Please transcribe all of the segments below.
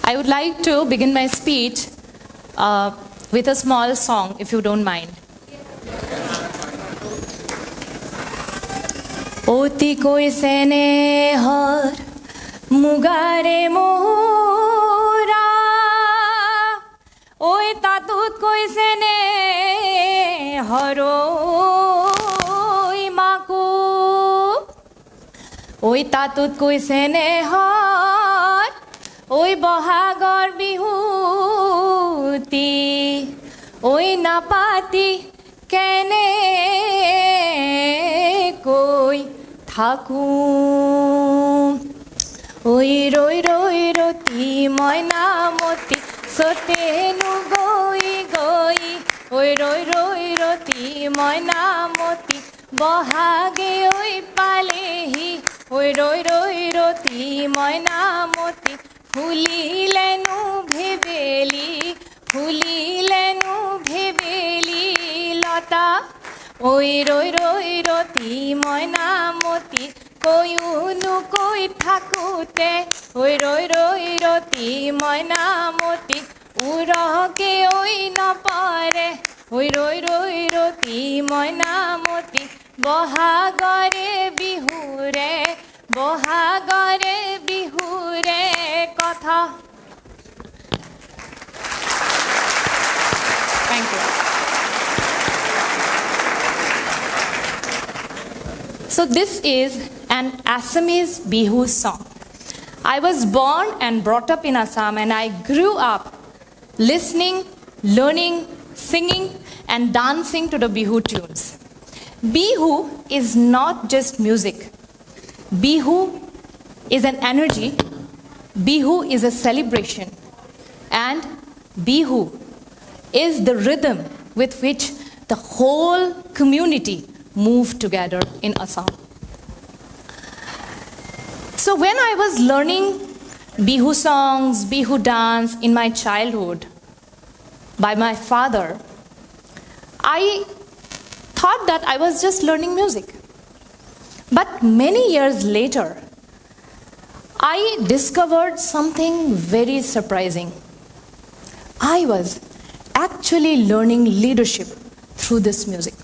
I would like to begin my speech with a small song, if you don't mind. Oti koi sene har mugare mora, oi tatut koi sene haroi maku, oi tatut koi sene har, oi bahagor bihuti, oi napati kene koi থাকু ওই রই রই রতি ময়নামতি সতেনু গই গই ওই রই রই রতি ময়নামতি বহাগে ওই পালেহি ওই রই রই রতি ময়নামতি ফুলিলেনু ভেবেলি লতা ওই রই রই রতি ময়নামতি কয়ুনু কই থাকুতে ওই রই রই রতি ময়নামতি উৰহকে ওই নপৰে ওই ৰৈ ৰৈ ৰতি ময়নামতি বহাগৰে বিহুৰে কথা। Thank you. So this is an Assamese Bihu song. I was born and brought up in Assam, and I grew up listening, learning, singing and dancing to the Bihu tunes. Bihu is not just music. Bihu is an energy. Bihu is a celebration. And Bihu is the rhythm with which the whole community move together in Assam. So when I was learning Bihu songs, Bihu dance in my childhood by my father, I thought that I was just learning music. But many years later, I discovered something very surprising. I was actually learning leadership through this music.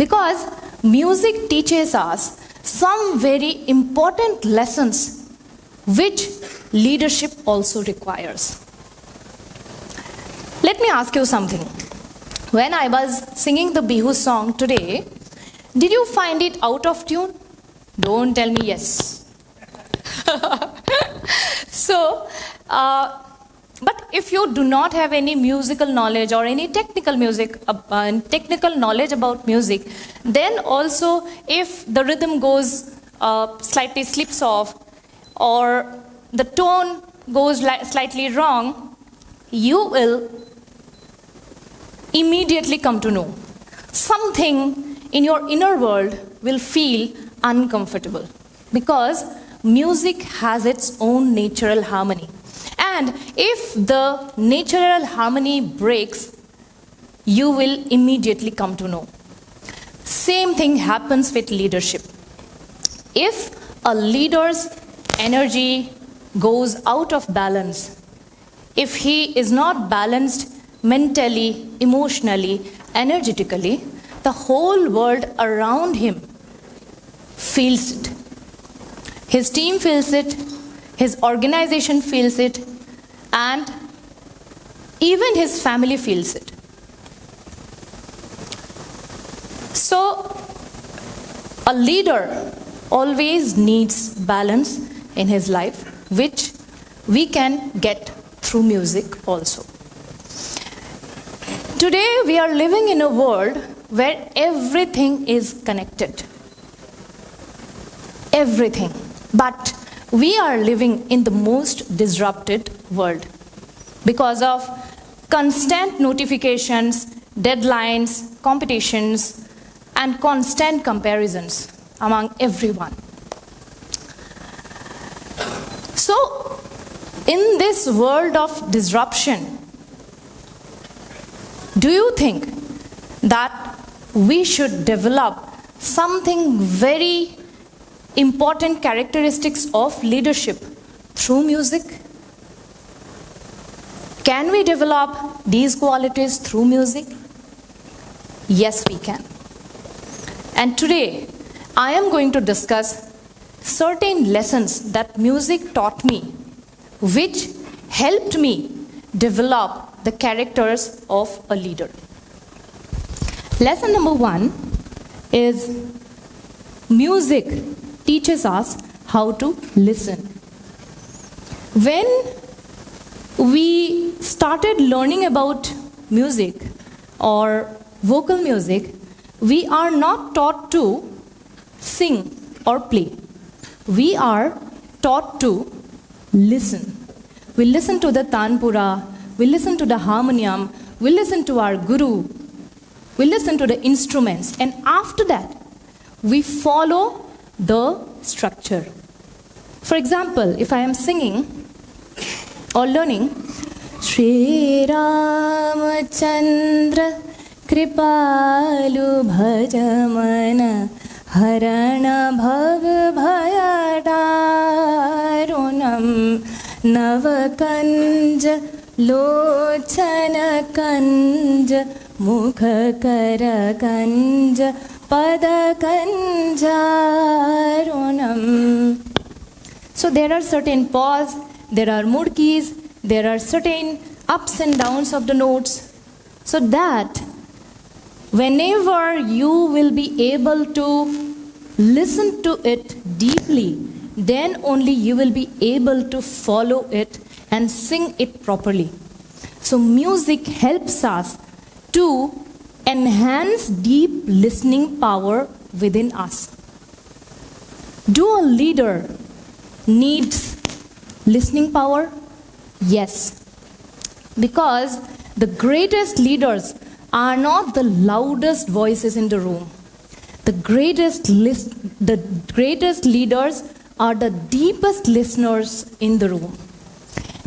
Because music teaches us some very important lessons which leadership also requires. Let me ask you something. When I was singing the Bihu song today, did you find it out of tune? Don't tell me yes. But if you do not have any musical knowledge or any technical knowledge about music, then also if the rhythm goes slightly slips off or the tone goes slightly wrong, you will immediately come to know something in your inner world will feel uncomfortable, because music has its own natural harmony. And if the natural harmony breaks, you will immediately come to know. Same thing happens with leadership. If a leader's energy goes out of balance, if he is not balanced mentally, emotionally, energetically, the whole world around him feels it. His team feels it, his organization feels it, and even his family feels it. So, a leader always needs balance in his life, which we can get through music also. Today, we are living in a world where everything is connected. Everything. But we are living in the most disrupted world because of constant notifications, deadlines, competitions, and constant comparisons among everyone. So, in this world of disruption, do you think that we should develop something very important characteristics of leadership through music? Can we develop these qualities through music? Yes, we can. And today, I am going to discuss certain lessons that music taught me, which helped me develop the characters of a leader. Lesson number 1 is music teaches us how to listen. When we started learning about music or vocal music, we are not taught to sing or play. We are taught to listen. We listen to the tanpura, we listen to the harmonium, we listen to our guru, we listen to the instruments, and after that, we follow the structure. For example, if I am singing or learning, Shri Ramachandra Kripalu Bhajamana Harana Bhav Bhayadarunam Navakanja Lochana Kanja Mukha Kara Kanja Pada Kanjarunam. So there are certain pause, there are mood keys, there are certain ups and downs of the notes, so that whenever you will be able to listen to it deeply, then only you will be able to follow it and sing it properly. So music helps us to enhance deep listening power within us. Do a leader needs listening power? Yes. Because the greatest leaders are not the loudest voices in the room. The greatest leaders are the deepest listeners in the room.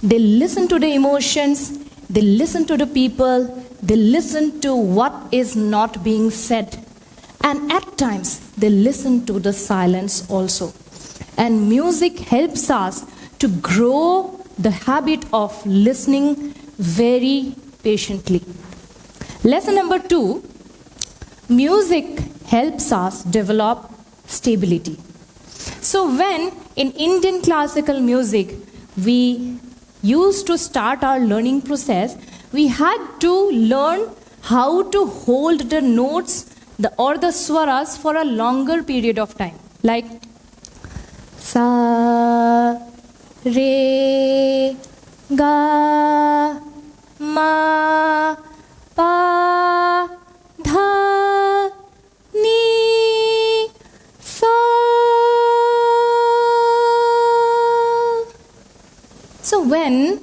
They listen to the emotions, they listen to the people, they listen to what is not being said. And at times, they listen to the silence also. And music helps us to grow the habit of listening very patiently. Lesson number 2, music helps us develop stability. So when in Indian classical music, we used to start our learning process, we had to learn how to hold the notes or the swaras for a longer period of time. Like Sa, Re, Ga, Ma, Pa, Dha, Ni, Sa. So when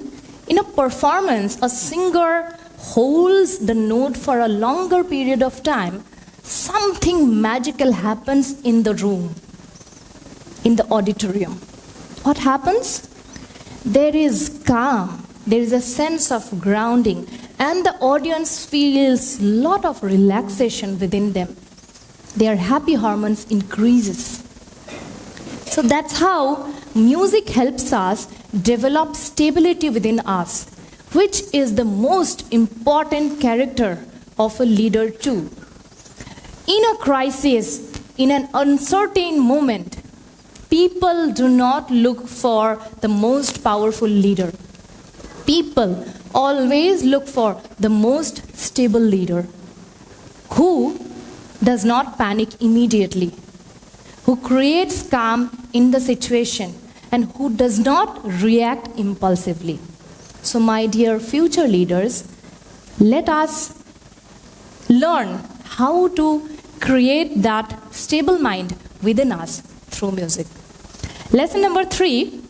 in a performance a singer holds the note for a longer period of time, something magical happens in the room, in the auditorium. What happens? There is calm, there is a sense of grounding, and the audience feels a lot of relaxation within them. Their happy hormones increases. So that's how music helps us develop stability within us, which is the most important character of a leader too. In a crisis, in an uncertain moment, people do not look for the most powerful leader. People always look for the most stable leader who does not panic immediately, who creates calm in the situation, and who does not react impulsively. So my dear future leaders, let us learn how to create that stable mind within us through music. Lesson number 3,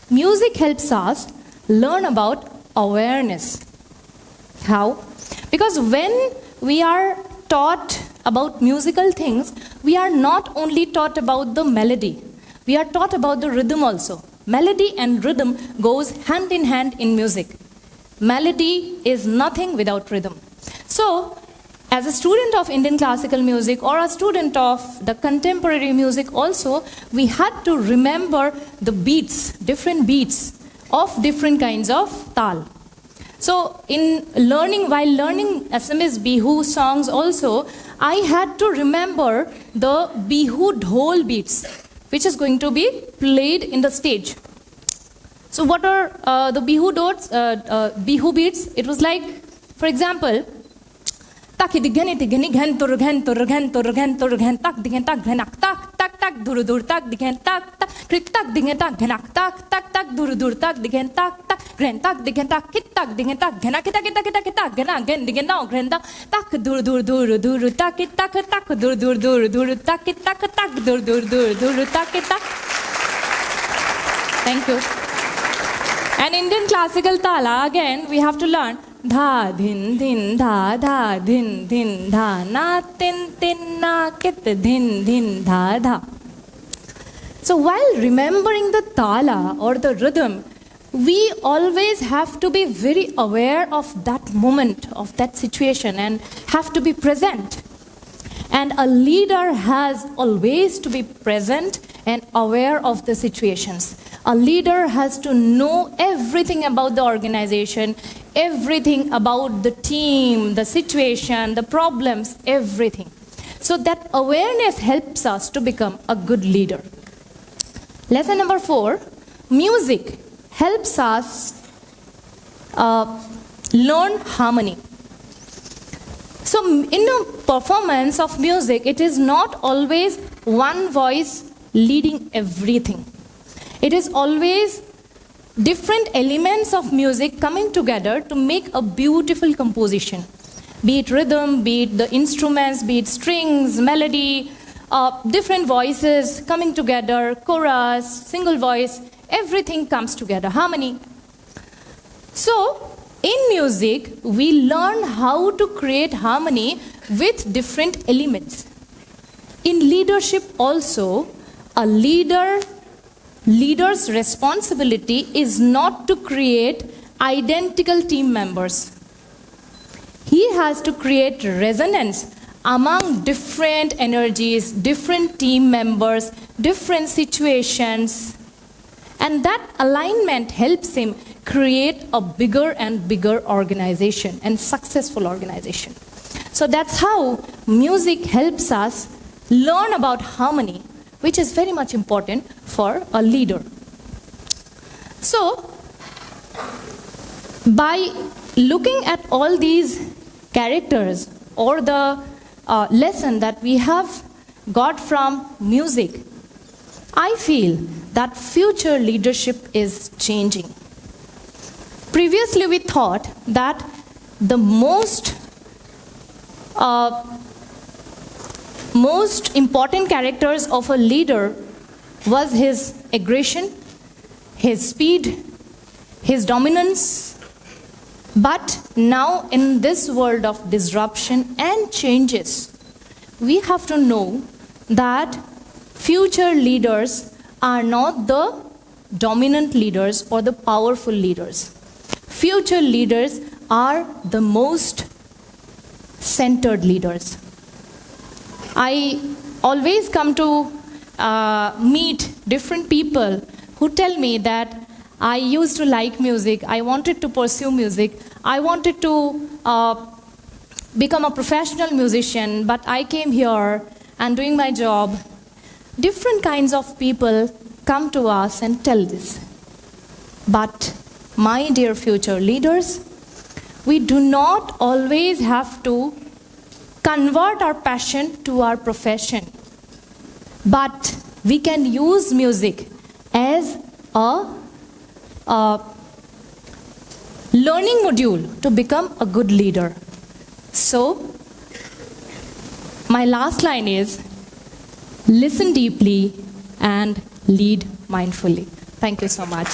music helps us learn about awareness. How? Because when we are taught about musical things, we are not only taught about the melody, we are taught about the rhythm also. Melody and rhythm goes hand in hand in music. Melody is nothing without rhythm. So, as a student of Indian classical music or a student of the contemporary music also, we had to remember the beats, different beats of different kinds of tal. So while learning Assamese Bihu songs also, I had to remember the Bihu dhol beats, which is going to be played in the stage. So what are the Bihu beats? It was like, for example, tak digani digani ghan tur ghan tur ghan tur ghan tur ghan tak digan tak ghanak tak tak tak dur dur tak digan tak tak krik tak digan tak ghanak tak tak tak dur dur tak digan tak tak ghan tak digan tak kit tak digan tak ghana kita kita kita kita ghana ghan digan no ghan tak dur dur dur dur tak kit tak tak dur dur dur tak kit tak tak dur dur tak kit tak. Thank you. And Indian classical tala, again, we have to learn dha dhin dhin dha dha dhin dhin dha na tin tin na kit dhin dhin dha dha. So while remembering the tala or the rhythm, we always have to be very aware of that moment, of that situation, and have to be present. And a leader has always to be present and aware of the situations. A leader has to know everything about the organization, everything about the team, the situation, the problems, everything. So that awareness helps us to become a good leader. Lesson number 4, music helps us learn harmony. So in a performance of music, it is not always one voice leading everything. It is always different elements of music coming together to make a beautiful composition. Be it rhythm, be it the instruments, be it strings, melody, different voices coming together, chorus, single voice, everything comes together, harmony. So, in music, we learn how to create harmony with different elements. In leadership also, a leader's responsibility is not to create identical team members. He has to create resonance among different energies, different team members, different situations. And that alignment helps him create a bigger and bigger organization and successful organization. So that's how music helps us learn about harmony, which is very much important for a leader. So, by looking at all these characters or the lesson that we have got from music, I feel that future leadership is changing. Previously, we thought that the most important characters of a leader was his aggression, his speed, his dominance. But now in this world of disruption and changes, we have to know that future leaders are not the dominant leaders or the powerful leaders. Future leaders are the most centered leaders. I always come to meet different people who tell me that I used to like music, I wanted to pursue music, I wanted to become a professional musician, but I came here and doing my job. Different kinds of people come to us and tell this. But my dear future leaders, we do not always have to convert our passion to our profession. But we can use music as a learning module to become a good leader. So, my last line is, listen deeply and lead mindfully. Thank you so much.